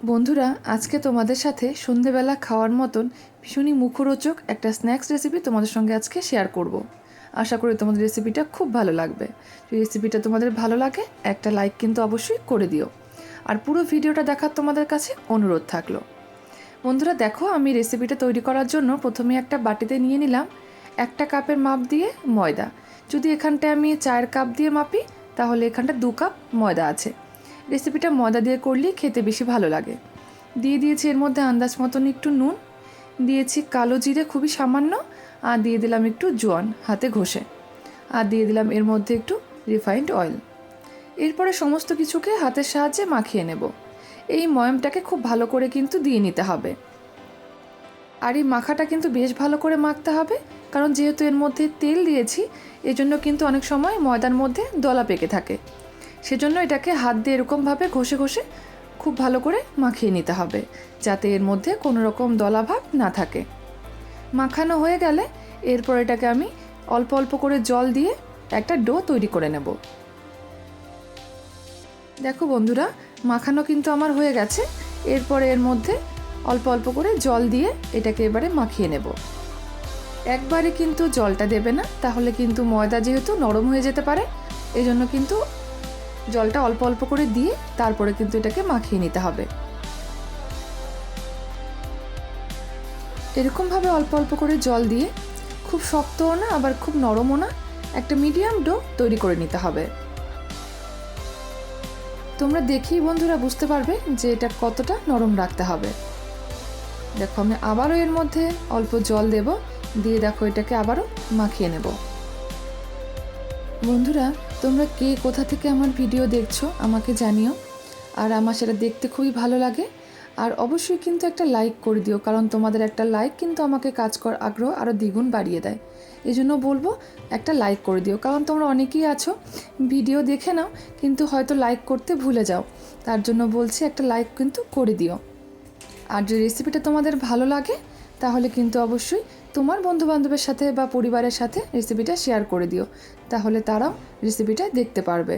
বন্ধুরা, আজকে তোমাদের সাথে সন্ধেবেলা খাওয়ার মতন ভীষণই মুখরোচক একটা স্ন্যাক্স রেসিপি তোমাদের সঙ্গে আজকে শেয়ার করব। আশা করি তোমাদের রেসিপিটা খুব ভালো লাগবে। যদি রেসিপিটা তোমাদের ভালো লাগে একটা লাইক কিন্তু অবশ্যই করে দিও, আর পুরো ভিডিওটা দেখার তোমাদের কাছে অনুরোধ থাকলো। বন্ধুরা দেখো, আমি রেসিপিটা তৈরি করার জন্য প্রথমে একটা বাটিতে নিয়ে নিলাম 1 কাপের মাপ দিয়ে ময়দা। যদি এখানটায় আমি 4 কাপ দিয়ে মাপি তাহলে এখানটা 2 কাপ ময়দা আছে। রেসিপিটা ময়দা দিয়ে করলেই খেতে বেশি ভালো লাগে। দিয়ে দিয়েছি এর মধ্যে আন্দাজ মতন একটু নুন, দিয়েছি কালো জিরে খুবই সামান্য, আর দিয়ে দিলাম একটু জোয়ান হাতে ঘষে, আর দিয়ে দিলাম এর মধ্যে একটু রিফাইন্ড অয়েল। এরপরে সমস্ত কিছুকে হাতের সাহায্যে মাখিয়ে নেব। এই ময়ামটাকে খুব ভালো করে কিন্তু দিয়ে নিতে হবে, আর এই মাখাটা কিন্তু বেশ ভালো করে মাখতে হবে, কারণ যেহেতু এর মধ্যে তেল দিয়েছি এজন্য কিন্তু অনেক সময় ময়দার মধ্যে দলা পেকে থাকে। সেজন্য এটাকে হাত দিয়ে এরকমভাবে ঘষে ঘষে খুব ভালো করে মাখিয়ে নিতে হবে, যাতে এর মধ্যে কোনো রকম দলাভাব না থাকে। মাখানো হয়ে গেলে এরপর এটাকে আমি অল্প অল্প করে জল দিয়ে একটা ডো তৈরি করে নেব। দেখো বন্ধুরা, মাখানো কিন্তু আমার হয়ে গেছে। এরপরে এর মধ্যে অল্প অল্প করে জল দিয়ে এটাকে এবারে মাখিয়ে নেব। একবারে কিন্তু জলটা দেবে না, তাহলে কিন্তু ময়দা যেহেতু নরম হয়ে যেতে পারে, এই জন্য কিন্তু জলটা অল্প অল্প করে দিয়ে তারপরে কিন্তু এটাকে মাখিয়ে নিতে হবে। এরকমভাবে অল্প অল্প করে জল দিয়ে খুব শক্তও না আবার খুব নরমও না, একটা মিডিয়াম ডো তৈরি করে নিতে হবে। তোমরা দেখেই বন্ধুরা বুঝতে পারবে যে এটা কতটা নরম রাখতে হবে। দেখো, আমি আবারও এর মধ্যে অল্প জল দেব, দিয়ে দেখো এটাকে আবারও মাখিয়ে নেব। বন্ধুরা, তোমরা কে কোথা থেকে আমার ভিডিও দেখছো আমাকে জানিও, আর আমার সেটা দেখতে খুবই ভালো লাগে। আর অবশ্যই কিন্তু একটা লাইক করে দিও, কারণ তোমাদের একটা লাইক কিন্তু আমাকে কাজ করার আগ্রহ আরও দ্বিগুণ বাড়িয়ে দেয়। এই জন্য বলবো একটা লাইক করে দিও, কারণ তোমরা অনেকেই আছো ভিডিও দেখে নাও কিন্তু হয়তো লাইক করতে ভুলে যাও। তার জন্য বলছি একটা লাইক কিন্তু করে দিও। আর যদি রেসিপিটা তোমাদের ভালো লাগে তাহলে কিন্তু অবশ্যই তোমার বন্ধুবান্ধবের সাথে বা পরিবারের সাথে রেসিপিটা শেয়ার করে দিও, তাহলে তারাও রেসিপিটা দেখতে পারবে।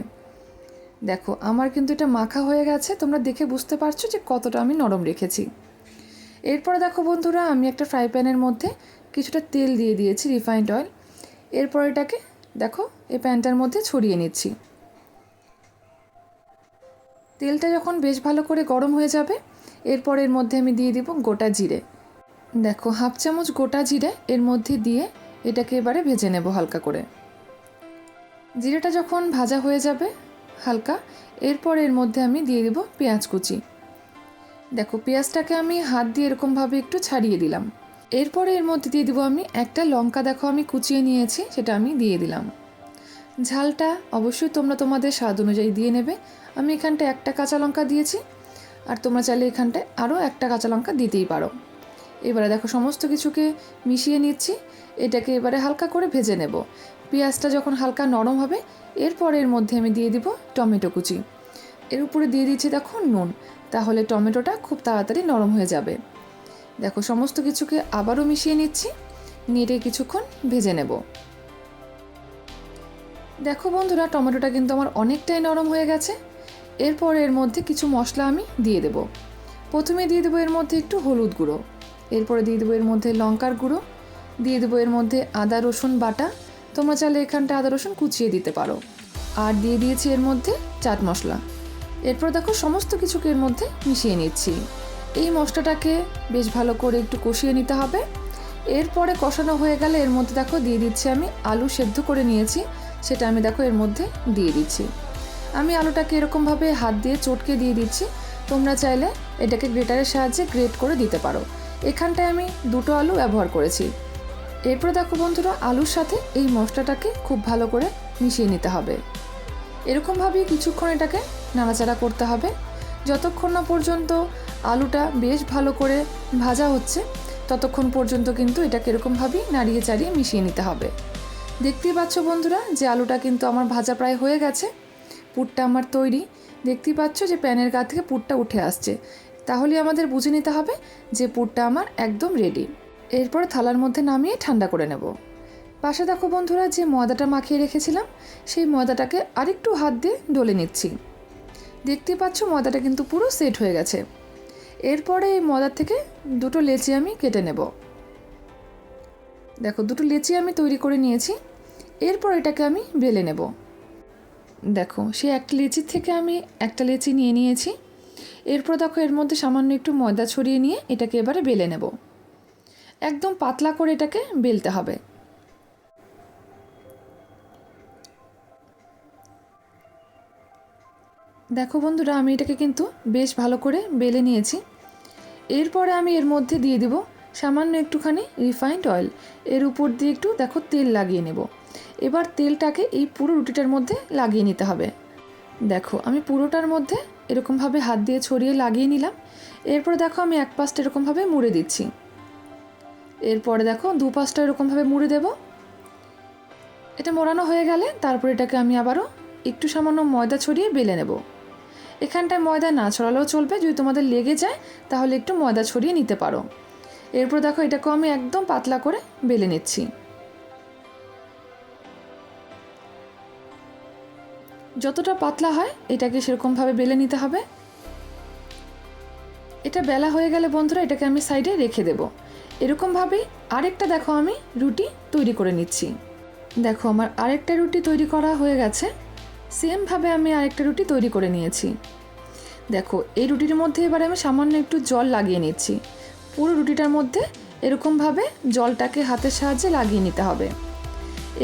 দেখো, আমার কিন্তু এটা মাখা হয়ে গেছে, তোমরা দেখে বুঝতে পারছো যে কতটা আমি নরম রেখেছি। এরপরে দেখো বন্ধুরা, আমি একটা ফ্রাই প্যানের মধ্যে কিছুটা তেল দিয়ে দিয়েছি, রিফাইন্ড অয়েল। এরপর এটাকে দেখো এই প্যানটার মধ্যে ছড়িয়ে নিচ্ছি। তেলটা যখন বেশ ভালো করে গরম হয়ে যাবে এরপর এর মধ্যে আমি দিয়ে দিব গোটা জিরে। দেখো, 1/2 চামচ গোটা জিরে এর মধ্যে দিয়ে এটাকে এবারে ভেজে নেব হালকা করে। জিরেটা যখন ভাজা হয়ে যাবে হালকা, এরপর এর মধ্যে আমি দিয়ে দিব পেঁয়াজ কুচি। দেখো, পেঁয়াজটাকে আমি হাত দিয়ে এরকমভাবে একটু ছাড়িয়ে দিলাম। এরপরে এর মধ্যে দিয়ে দিব আমি একটা লঙ্কা, দেখো আমি কুচিয়ে নিয়েছি, সেটা আমি দিয়ে দিলাম। ঝালটা অবশ্যই তোমরা তোমাদের স্বাদ অনুযায়ী দিয়ে নেবে। আমি এখানটায় একটা কাঁচা লঙ্কা দিয়েছি, আর তোমরা চাইলে এখানটায় আরও একটা কাঁচা লঙ্কা দিতেই পারো। এবারে দেখো সমস্ত কিছুকে মিশিয়ে নিচ্ছি, এটাকে এবারে হালকা করে ভেজে নেব। পেঁয়াজটা যখন হালকা নরম হবে এরপর এর মধ্যে আমি দিয়ে দিব টমেটো কুচি। এর উপরে দিয়ে দিচ্ছি দেখো নুন, তাহলে টমেটোটা খুব তাড়াতাড়ি নরম হয়ে যাবে। দেখো সমস্ত কিছুকে আবারও মিশিয়ে নিচ্ছি, নিয়ে কিছুক্ষণ ভেজে নেব। দেখো বন্ধুরা, টমেটোটা কিন্তু আমার অনেকটাই নরম হয়ে গেছে। এরপর এর মধ্যে কিছু মশলা আমি দিয়ে দেব। প্রথমে দিয়ে দেবো এর মধ্যে একটু হলুদ গুঁড়ো, এরপরে দিয়ে দেবো এর মধ্যে লঙ্কার গুঁড়ো, দিয়ে দেবো এর মধ্যে আদা রসুন বাটা, তোমরা চাইলে এখানটা আদা রসুন কুচিয়ে দিতে পারো, আর দিয়ে দিয়েছি এর মধ্যে চাট মশলা। এরপর দেখো সমস্ত কিছুকে এর মধ্যে মিশিয়ে নিচ্ছি। এই মশলাটাকে বেশ ভালো করে একটু কষিয়ে নিতে হবে। এরপরে কষানো হয়ে গেলে এর মধ্যে দেখো দিয়ে দিচ্ছি আমি আলু সেদ্ধ করে নিয়েছি, সেটা আমি দেখো এর মধ্যে দিয়ে দিচ্ছি। আমি আলুটাকে এরকমভাবে হাত দিয়ে চটকে দিয়ে দিচ্ছি, তোমরা চাইলে এটাকে গ্রেটারের সাহায্যে গ্রেট করে দিতে পারো। এখানটায় আমি 2টো আলু ব্যবহার করেছি। এরপর দেখো বন্ধুরা, আলুর সাথে এই মশলাটাকে খুব ভালো করে মিশিয়ে নিতে হবে। এরকমভাবেই কিছুক্ষণ এটাকে নাড়াচাড়া করতে হবে, যতক্ষণ না পর্যন্ত আলুটা বেশ ভালো করে ভাজা হচ্ছে ততক্ষণ পর্যন্ত কিন্তু এটাকে এরকমভাবেই নাড়িয়ে চাড়িয়ে মিশিয়ে নিতে হবে। দেখতেই পাচ্ছ বন্ধুরা যে আলুটা কিন্তু আমার ভাজা প্রায় হয়ে গেছে, পুরটা আমার তৈরি। দেখতেই পাচ্ছ যে প্যানের গা থেকে পুরটা উঠে আসছে, তাহলে আমাদের বুঝে নিতে হবে যে পুরটা আমার একদম রেডি। এরপরে থালার মধ্যে নামিয়ে ঠান্ডা করে নেব। পাশে দেখো বন্ধুরা, যে ময়দাটা মাখিয়ে রেখেছিলাম সেই ময়দাটাকে আরেকটু হাত দিয়ে ডলে নিচ্ছি। দেখতেই পাচ্ছ ময়দাটা কিন্তু পুরো সেট হয়ে গেছে। এরপরে এই ময়দার থেকে দুটো লেচি আমি কেটে নেব। দেখো দুটো লেচি আমি তৈরি করে নিয়েছি। এরপর এটাকে আমি বেলে নেব। দেখো সেই একটা লেচির থেকে আমি একটা লেচি নিয়ে নিয়েছি। এরপর দেখো এর মধ্যে সামান্য একটু ময়দা ছড়িয়ে নিয়ে এটাকে এবারে বেলে নেব। একদম পাতলা করে এটাকে বেলতে হবে। দেখো বন্ধুরা, আমি এটাকে কিন্তু বেশ ভালো করে বেলে নিয়েছি। এরপরে আমি এর মধ্যে দিয়ে দেব সামান্য একটুখানি রিফাইন্ড অয়েল। এর উপর দিয়ে একটু দেখো তেল লাগিয়ে নেব। এবার তেলটাকে এই পুরো রুটিটার মধ্যে লাগিয়ে নিতে হবে। দেখো আমি পুরোটার মধ্যে এরকমভাবে হাত দিয়ে ছড়িয়ে লাগিয়ে নিলাম। এরপরে দেখো আমি এক পাশটা এরকমভাবে মুড়ে দিচ্ছি। এরপরে দেখো দু পাশটা এরকমভাবে মুড়ে দেব। এটা মোড়ানো হয়ে গেলে তারপর এটাকে আমি আবারও একটু সামান্য ময়দা ছড়িয়ে বেলে নেব। এখানটায় ময়দা না ছড়ালেও চলবে, যদি তোমাদের লেগে যায় তাহলে একটু ময়দা ছড়িয়ে নিতে পারো। এরপর দেখো এটাকেও আমি একদম পাতলা করে বেলে নিচ্ছি। যতটা পাতলা হয় এটাকে সেরকমভাবে বেলে নিতে হবে। এটা বেলা হয়ে গেলে বন্ধুরা এটাকে আমি সাইডে রেখে দেব। এরকমভাবেই আরেকটা দেখো আমি রুটি তৈরি করে নিচ্ছি। দেখো আমার আরেকটা রুটি তৈরি করা হয়ে গেছে। সেমভাবে আমি আরেকটা রুটি তৈরি করে নিয়েছি। দেখো এই রুটির মধ্যে এবার আমি সামান্য একটু জল লাগিয়ে নিচ্ছি। পুরো রুটিটার মধ্যে এরকমভাবে জলটাকে হাতের সাহায্যে লাগিয়ে নিতে হবে।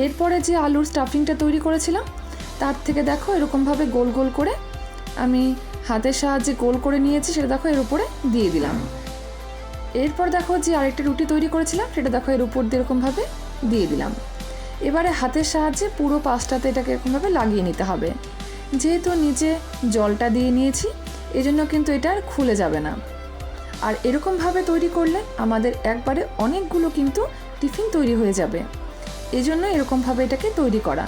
এরপরে যে আলুর স্টাফিংটা তৈরি করেছিলাম তার থেকে দেখো এরকমভাবে গোল গোল করে আমি হাতের সাহায্যে গোল করে নিয়েছি, সেটা দেখো এর উপরে দিয়ে দিলাম। এরপর দেখো যে আরেকটা রুটি তৈরি করেছিলাম সেটা দেখো এর উপর দিয়ে এরকমভাবে দিয়ে দিলাম। এবারে হাতের সাহায্যে পুরো পাশটাতে এটাকে এরকমভাবে লাগিয়ে নিতে হবে। যেহেতু নিচে জলটা দিয়ে নিয়েছি এজন্য কিন্তু এটা আর খুলে যাবে না। আর এরকমভাবে তৈরি করলে আমাদের একবারে অনেকগুলো কিন্তু টিফিন তৈরি হয়ে যাবে। এই জন্য এরকমভাবে এটাকে তৈরি করা।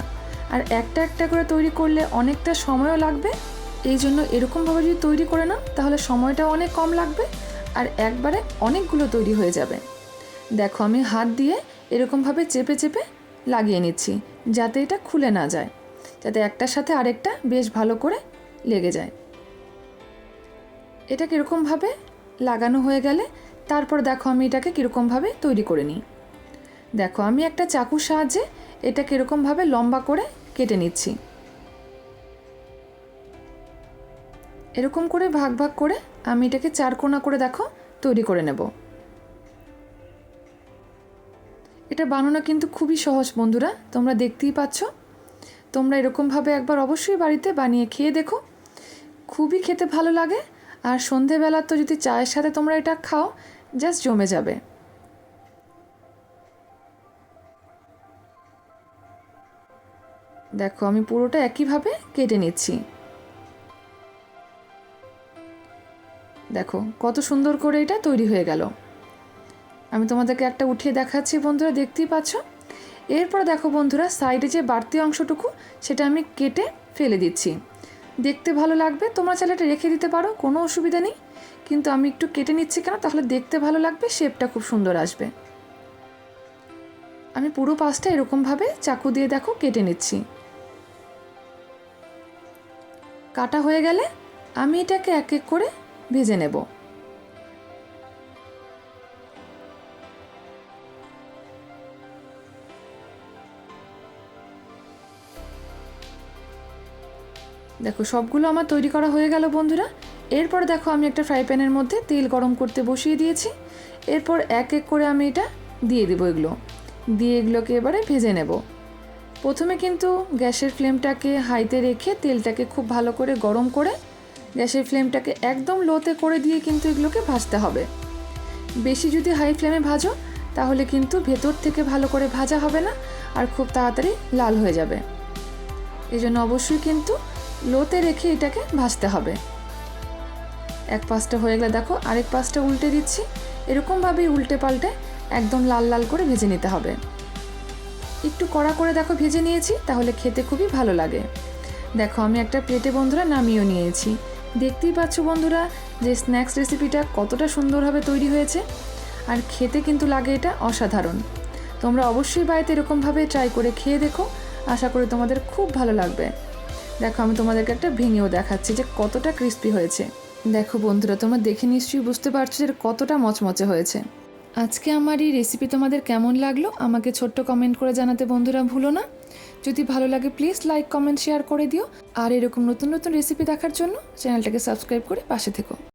আর একটা একটা করে তৈরি করলে অনেকটা সময়ও লাগবে। এই জন্য এরকমভাবে যদি তৈরি করে নাও তাহলে সময়টাও অনেক কম লাগবে আর একবারে অনেকগুলো তৈরি হয়ে যাবে। দেখো আমি হাত দিয়ে এরকমভাবে চেপে চেপে লাগিয়ে নিচ্ছি যাতে এটা খুলে না যায়, যাতে একটার সাথে আরেকটা বেশ ভালো করে লেগে যায়। এটা কীরকমভাবে লাগানো হয়ে গেলে তারপর দেখো আমি এটাকে কীরকমভাবে তৈরি করে নিই। দেখো আমি একটা চাকুর সাহায্যে এটা কীরকমভাবে লম্বা করে কেটে নিচ্ছি। এরকম করে ভাগ ভাগ করে আমি এটাকে চারকোনা করে দেখো তৈরি করে নেব। এটা বানানো কিন্তু খুবই সহজ বন্ধুরা, তোমরা দেখতেই পাচ্ছ। তোমরা এরকমভাবে একবার অবশ্যই বাড়িতে বানিয়ে খেয়ে দেখো, খুবই খেতে ভালো লাগে। আর সন্ধেবেলা তো যদি চায়ের সাথে তোমরা এটা খাও জাস্ট জমে যাবে। দেখো আমি পুরোটা একইভাবে কেটে নিচ্ছি। দেখো কত সুন্দর করে এটা তৈরি হয়ে গেল। আমি তোমাদেরকে একটা উঠিয়ে দেখাচ্ছি বন্ধুরা, দেখতেই পাচ্ছ। এরপরে দেখো বন্ধুরা সাইডে যে বাড়তি অংশটুকু সেটা আমি কেটে ফেলে দিচ্ছি। দেখতে ভালো লাগবে, তোমরা চাইলে এটা রেখে দিতে পারো, কোনো অসুবিধা নেই। কিন্তু আমি একটু কেটে নিচ্ছি কেন, তাহলে দেখতে ভালো লাগবে, শেপটা খুব সুন্দর আসবে। আমি পুরো পাশটা এরকমভাবে চাকু দিয়ে দেখো কেটে নিচ্ছি। কাটা হয়ে গেলে আমি এটাকে এক এক করে ভেজে নেব। দেখো সবগুলো আমার তৈরি করা হয়ে গেল বন্ধুরা। এরপর দেখো আমি একটা ফ্রাই প্যানের মধ্যে তেল গরম করতে বসিয়ে দিয়েছি। এরপর এক এক করে আমি এটা দিয়ে দেবো, এগুলোকে এবারে ভেজে নেব। প্রথমে কিন্তু গ্যাসের ফ্লেমটাকে হাইতে রেখে তেলটাকে খুব ভালো করে গরম করে গ্যাসের ফ্লেমটাকে একদম লোতে করে দিয়ে কিন্তু এগুলোকে ভাজতে হবে। বেশি যদি হাই ফ্লেমে ভাজো তাহলে কিন্তু ভেতর থেকে ভালো করে ভাজা হবে না আর খুব তাড়াতাড়ি লাল হয়ে যাবে। এই জন্য অবশ্যই কিন্তু লোতে রেখে এটাকে ভাজতে হবে। এক পাশটা হয়ে গেলে দেখো আরেক পাশটা উল্টে দিচ্ছি। এরকমভাবেই উল্টে পাল্টে একদম লাল লাল করে ভেজে নিতে হবে। একটু কড়া করে দেখো ভেজে নিয়েছি, তাহলে খেতে খুবই ভালো লাগে। দেখো আমি একটা প্লেটে বন্ধুরা নামিয়েও নিয়েছি। দেখতেই পাচ্ছ বন্ধুরা যে স্ন্যাক্স রেসিপিটা কতটা সুন্দরভাবে তৈরি হয়েছে আর খেতে কিন্তু লাগে এটা অসাধারণ। তোমরা অবশ্যই বাড়িতে এরকমভাবে ট্রাই করে খেয়ে দেখো, আশা করি তোমাদের খুব ভালো লাগবে। দেখো আমি তোমাদেরকে একটা ভেঙেও দেখাচ্ছি যে কতটা ক্রিস্পি হয়েছে। দেখো বন্ধুরা, তোমরা দেখে নিশ্চয়ই বুঝতে পারছো যে কতটা মচমচে হয়েছে। আজকে আমার এই রেসিপি তোমাদের কেমন লাগলো আমাকে ছোট্ট কমেন্ট করে জানাতে বন্ধুরা ভুলো না। যদি ভালো লাগে প্লিজ লাইক, কমেন্ট, শেয়ার করে দিও। আর এরকম নতুন নতুন রেসিপি দেখার জন্য চ্যানেলটাকে সাবস্ক্রাইব করে পাশে থেকো।